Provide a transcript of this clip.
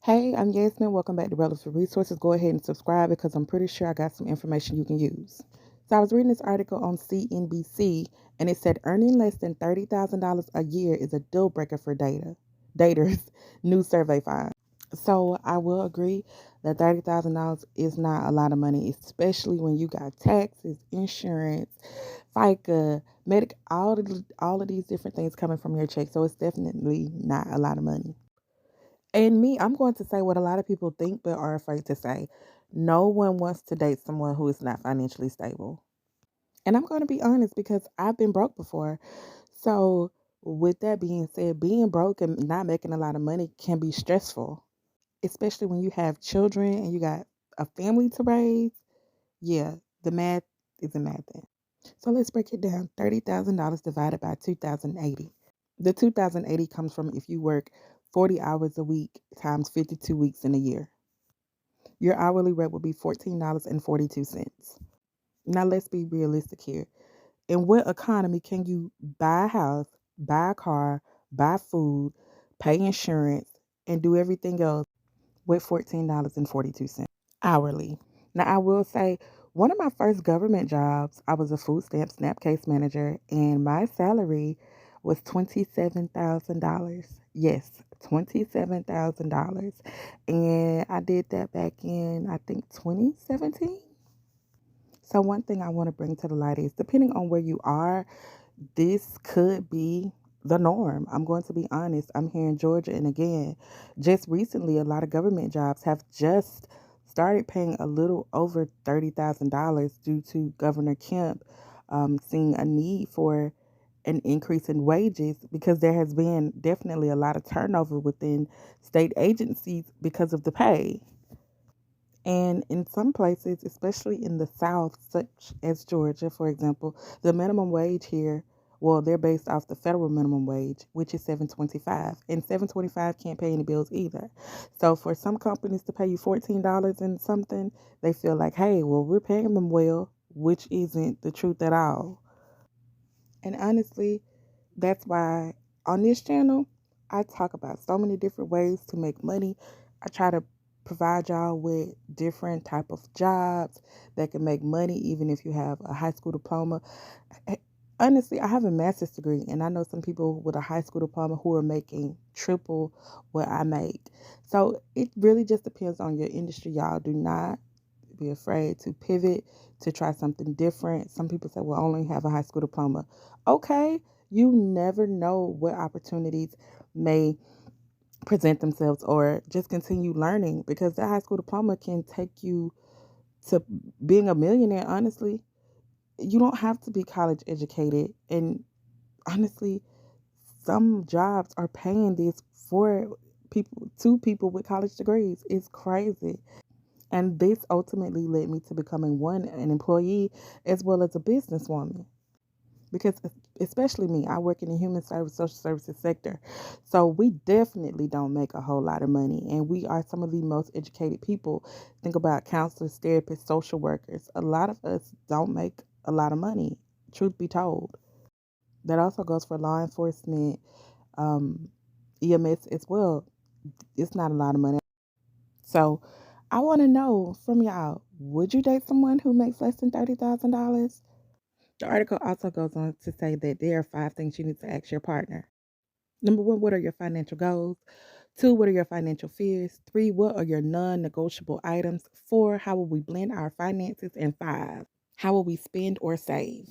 Hey, I'm Yasmin. Welcome back to Relevant Resources. Go ahead and subscribe because I'm pretty sure I got some information you can use. So I was reading this article on CNBC and it said earning less than $30,000 a year is a deal breaker for daters, new survey finds. So I will agree that $30,000 is not a lot of money, especially when you got taxes, insurance, FICA, all of these different things coming from your check. So it's definitely not a lot of money. And me, I'm going to say what a lot of people think but are afraid to say. No one wants to date someone who is not financially stable. And I'm going to be honest because I've been broke before. So, with that being said, being broke and not making a lot of money can be stressful, especially when you have children and you got a family to raise. Yeah, the math isn't math then. So, let's break it down $30,000 divided by 2,080. The 2,080 comes from if you work 40 hours a week times 52 weeks in a year. Your hourly rate will be $14.42. Now let's be realistic here. In what economy can you buy a house, buy a car, buy food, pay insurance, and do everything else with $14.42 hourly? Now I will say one of my first government jobs, I was a food stamp SNAP case manager, and my salary was $27,000. Yes, $27,000. And I did that back in, I think, 2017. So, one thing I want to bring to the light is depending on where you are, this could be the norm. I'm going to be honest. I'm here in Georgia, and again, just recently, a lot of government jobs have just started paying a little over $30,000 due to Governor Kemp seeing a need for an increase in wages because there has been definitely a lot of turnover within state agencies because of the pay. And in some places, especially in the South, such as Georgia, for example, the minimum wage here, well, they're based off the federal minimum wage, which is 7.25, and 7.25 can't pay any bills either. So for some companies to pay you $14 and something, they feel like, hey, well, we're paying them well, which isn't the truth at all. And honestly, that's why on this channel, I talk about so many different ways to make money. I try to provide y'all with different type of jobs that can make money even if you have a high school diploma. Eh, Honestly, I have a master's degree and I know some people with a high school diploma who are making triple what I make. So it really just depends on your industry, y'all. Do not be afraid to pivot, to try something different. Some people say, well, I only have a high school diploma. Okay, you never know what opportunities may present themselves or just continue learning because that high school diploma can take you to being a millionaire. Honestly, you don't have to be college educated. And honestly, some jobs are paying this for people, to people with college degrees. It's crazy. And this ultimately led me to becoming an employee as well as a businesswoman. Because especially me, I work in the human service, social services sector. So we definitely don't make a whole lot of money. And we are some of the most educated people. Think about counselors, therapists, social workers. A lot of us don't make a lot of money, truth be told. That also goes for law enforcement, um, EMS as well. It's not a lot of money. So I want to know from y'all, would you date someone who makes less than $30,000? The article also goes on to say that there are 5 things you need to ask your partner. Number 1, what are your financial goals? 2, what are your financial fears? 3, what are your non-negotiable items? 4, how will we blend our finances? And 5, how will we spend or save?